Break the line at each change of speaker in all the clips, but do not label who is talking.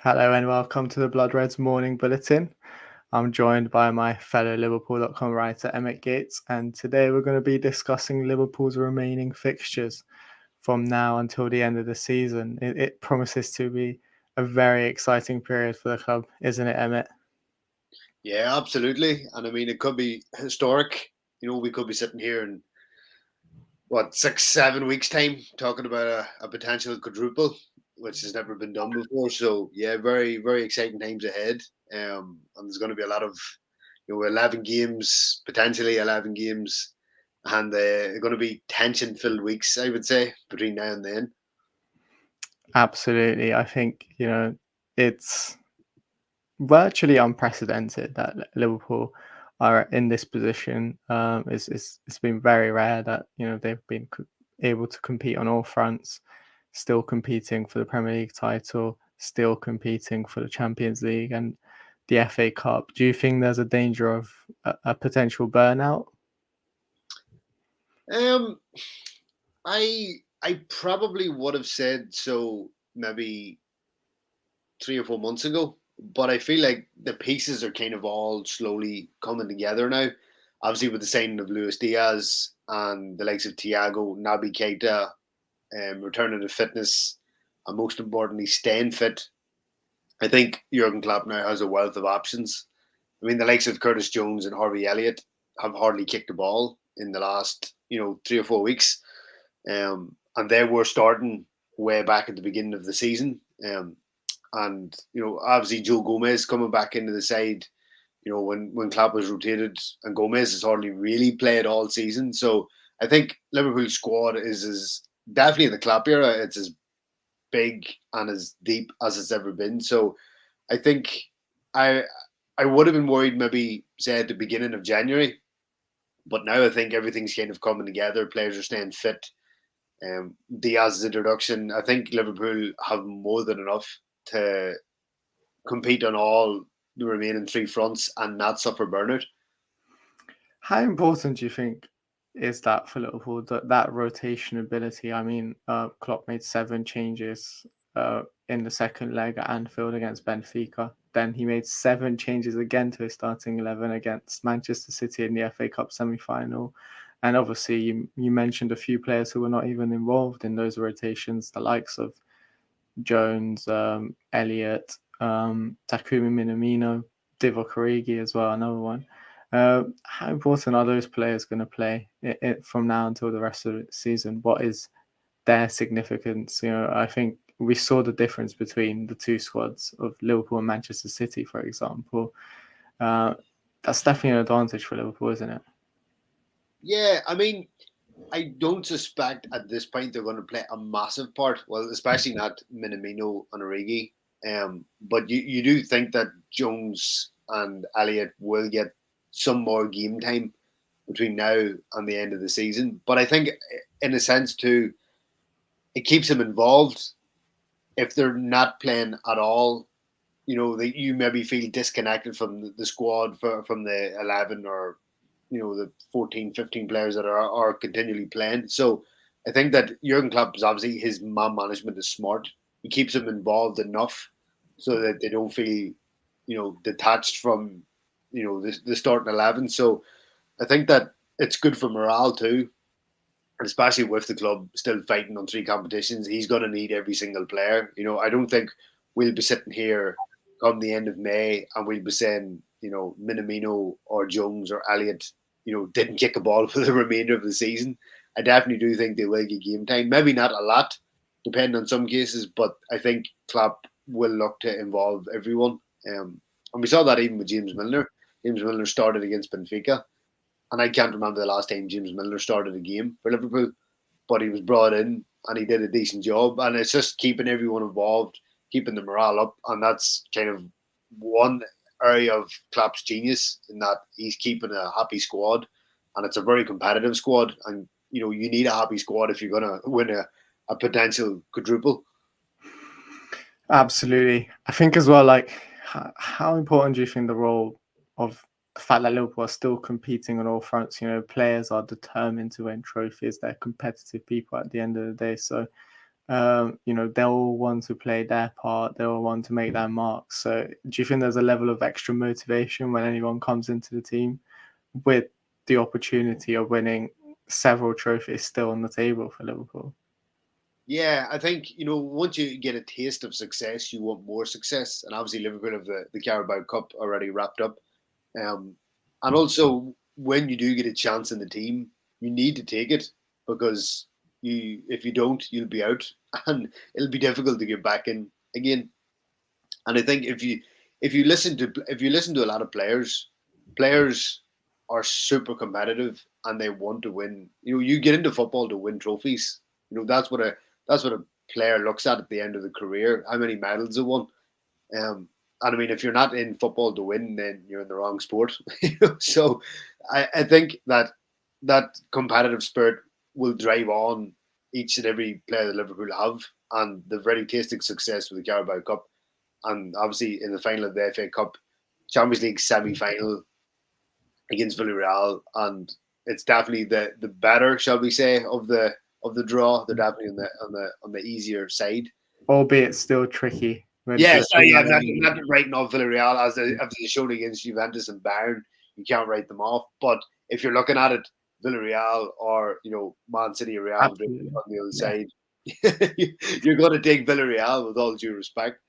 Hello and welcome to the Blood Reds Morning Bulletin. I'm joined by my fellow Liverpool.com writer Emmet Gates, and today we're going to be discussing Liverpool's remaining fixtures from now until the end of the season. It promises to be a very exciting period for the club, isn't it, Emmet?
Yeah, absolutely. And I mean, it could be historic. We could be sitting here in what 6, 7 weeks time talking about a potential quadruple, which has never been done before. So yeah, very very exciting times ahead. And there's going to be a lot of 11 games, potentially 11 games, and going to be tension filled weeks, I would say, between now and then.
Absolutely. I think, it's virtually unprecedented that Liverpool are in this position. It's been very rare that they've been able to compete on all fronts, still competing for the Premier League title, still competing for the Champions League and the FA Cup. Do you think there's a danger of a potential burnout?
Um, I probably would have said so maybe 3 or 4 months ago. But I feel like the pieces are kind of all slowly coming together now. Obviously, with the signing of Luis Diaz and the likes of Thiago, Naby Keita, returning to fitness, and most importantly, staying fit. I think Jurgen Klopp now has a wealth of options. I mean, the likes of Curtis Jones and Harvey Elliott have hardly kicked the ball in the last, 3 or 4 weeks, and they were starting way back at the beginning of the season. And obviously Joe Gomez coming back into the side. When Klopp was rotated, and Gomez has hardly really played all season. So I think Liverpool's squad is definitely in the Klopp era. It's as big and as deep as it's ever been. So I think I I would have been worried maybe say at the beginning of January, but now I think everything's kind of coming together. Players are staying fit. Diaz's introduction, I think Liverpool have more than enough to compete on all the remaining three fronts and not suffer burnout.
How important do you think is that for Liverpool, that rotation ability? I mean, Klopp made 7 changes in the second leg at Anfield against Benfica. Then he made 7 changes again to his starting 11 against Manchester City in the FA Cup semi-final. And obviously, you mentioned a few players who were not even involved in those rotations, the likes of Jones, Elliott, Takumi Minamino, Divock Origi as well, another one. How important are those players going to play from now until the rest of the season? What is their significance? I think we saw the difference between the two squads of Liverpool and Manchester City, for example. Uh, that's definitely an advantage for Liverpool, isn't it?
Yeah, I mean, I don't suspect at this point they're going to play a massive part. Well, especially not Minamino and Origi. But you do think that Jones and Elliott will get some more game time between now and the end of the season. But I think, in a sense, too, it keeps them involved. If they're not playing at all, that you maybe feel disconnected from the squad from the 11 or the 14, 15 players that are continually playing. So I think that Jurgen Klopp is obviously his man management is smart. He keeps them involved enough so that they don't feel detached from the starting 11. So I think that it's good for morale too, and especially with the club still fighting on three competitions. He's going to need every single player. I don't think we'll be sitting here come the end of May and we'll be saying Minamino or Jones or Elliott didn't kick a ball for the remainder of the season. I definitely do think they will get game time. Maybe not a lot, depending on some cases, but I think Klopp will look to involve everyone. And we saw that even with James Milner. James Milner started against Benfica, and I can't remember the last time James Milner started a game for Liverpool, but he was brought in and he did a decent job. And it's just keeping everyone involved, keeping the morale up, and that's kind of one area of Klopp's genius in that he's keeping a happy squad, and it's a very competitive squad. And you need a happy squad if you're going to win a potential quadruple.
Absolutely. I think as well, like, how important do you think the role of the fact that Liverpool are still competing on all fronts? Players are determined to win trophies. They're competitive people at the end of the day. So They'll want to play their part. They'll want to make their mark. So do you think there's a level of extra motivation when anyone comes into the team with the opportunity of winning several trophies still on the table for Liverpool?
Yeah, I think once you get a taste of success, you want more success, and obviously Liverpool have the Carabao Cup already wrapped up, um, and also when you do get a chance in the team, you need to take it because if you don't, you'll be out, and it'll be difficult to get back in again. And I think if you listen to a lot of players are super competitive and they want to win. You get into football to win trophies. That's what a player looks at the end of the career. How many medals they won. And I mean, if you're not in football to win, then you're in the wrong sport. So I think that competitive spirit will drive on each and every player that Liverpool have, and they've already tasted success with the Carabao Cup, and obviously in the final of the FA Cup, Champions League semi-final against Villarreal, and it's definitely the better, shall we say, of the draw. They're definitely on the easier side.
Albeit still tricky.
Yes, I'm not writing off Villarreal as they showed against Juventus and Bayern. You can't write them off. But if you're looking at it, Villarreal or Man City or Real Madrid
Absolutely.
on the other
Yeah.
side, you're going to take Villarreal with all due respect.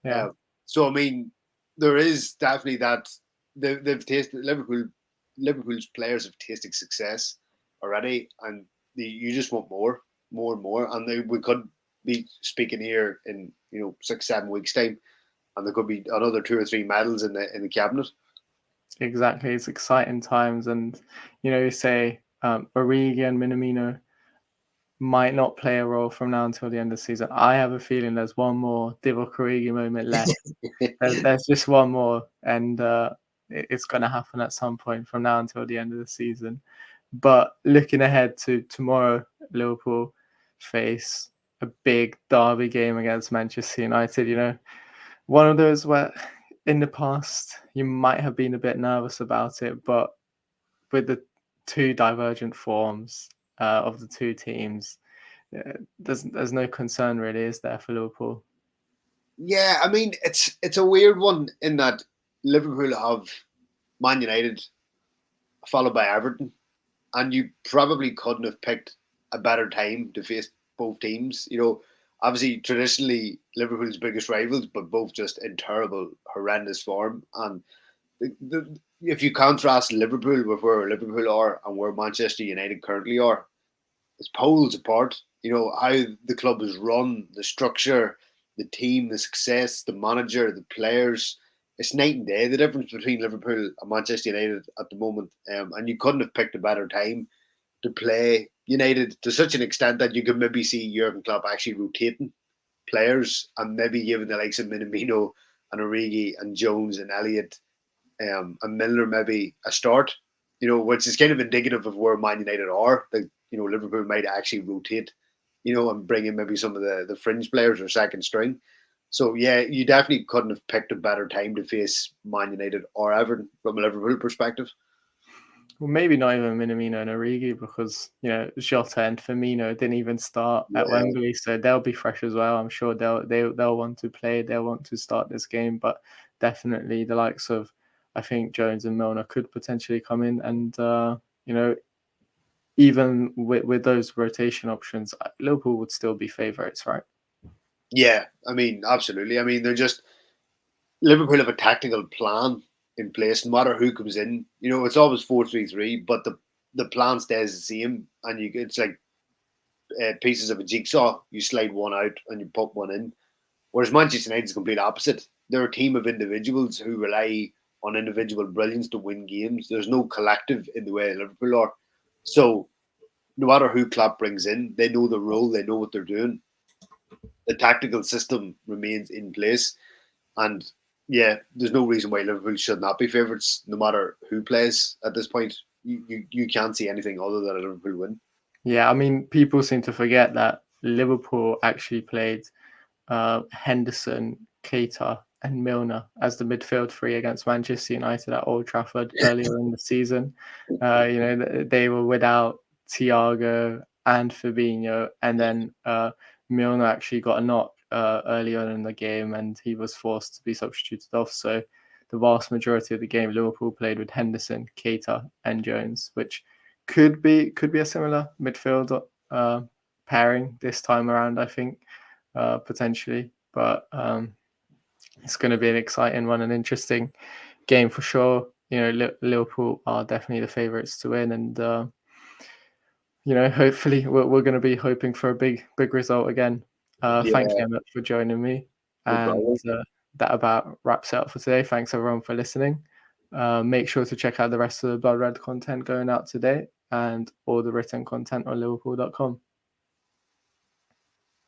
Yeah.
So I mean, there is definitely that they've tasted Liverpool's players have tasted success already, and you just want more and more. And we could be speaking here in 6-7 weeks time, and there could be another 2 or 3 medals in the cabinet.
Exactly. It's exciting times, and you say Origi and Minamino might not play a role from now until the end of the season. I have a feeling there's one more Divock Origi moment left. There's just one more, and it's going to happen at some point from now until the end of the season. But looking ahead to tomorrow, Liverpool face a big derby game against Manchester United. One of those where in the past you might have been a bit nervous about it, but with the two divergent forms of the two teams, there's no concern really, is there, for Liverpool?
Yeah, I mean it's a weird one in that Liverpool have Man United followed by Everton, and you probably couldn't have picked a better time to face both teams. Obviously, traditionally Liverpool's biggest rivals, but both just in terrible, horrendous form. And if you contrast Liverpool with where Liverpool are and where Manchester United currently are, it's poles apart. How the club is run, the structure, the team, the success, the manager, the players. It's night and day the difference between Liverpool and Manchester United at the moment, and you couldn't have picked a better time to play United to such an extent that you could maybe see Jurgen Klopp actually rotating players and maybe giving the likes of Minamino and Origi and Jones and Elliott and Milner maybe a start, which is kind of indicative of where Man United are. That Liverpool might actually rotate, and bring in maybe some of the fringe players or second string. So yeah, you definitely couldn't have picked a better time to face Man United or Everton from a Liverpool perspective.
Well, maybe not even Minamino and Origi because Jota and Firmino didn't even start at
Yeah,
Wembley, so they'll be fresh as well. I'm sure they'll want to play, they'll want to start this game, but definitely the likes of I think Jones and Milner could potentially come in, and even with those rotation options, Liverpool would still be favourites, right?
yeah. I mean, absolutely. I mean, they're just Liverpool have a tactical plan in place. No matter who comes in, it's always 4-3-3, but the plan stays the same, and it's like pieces of a jigsaw. You slide one out and you put one in. Whereas Manchester United is the complete opposite. They're a team of individuals who rely on individual brilliance to win games. There's no collective in the way Liverpool are. So no matter who Klopp brings in, they know the role, they know what they're doing. The tactical system remains in place, and yeah, there's no reason why Liverpool should not be favourites, no matter who plays at this point. You can't see anything other than a Liverpool win.
Yeah, I mean, people seem to forget that Liverpool actually played Henderson, Keita, and Milner as the midfield three against Manchester United at Old Trafford earlier in the season. They were without Thiago and Fabinho, and then Milner actually got a knock early on in the game, and he was forced to be substituted off. So the vast majority of the game, Liverpool played with Henderson, Keita, and Jones, which could be a similar midfield pairing this time around, I think, potentially. But it's going to be an exciting one, an interesting game for sure. Liverpool are definitely the favourites to win, and hopefully we're going to be hoping for a big result again. Thank
Yeah,
you, Emmet, for joining me,
no
and
problem.
that about wraps it up for today. Thanks everyone for listening. Make sure to check out the rest of the Blood Red content going out today and all the written content on Liverpool.com.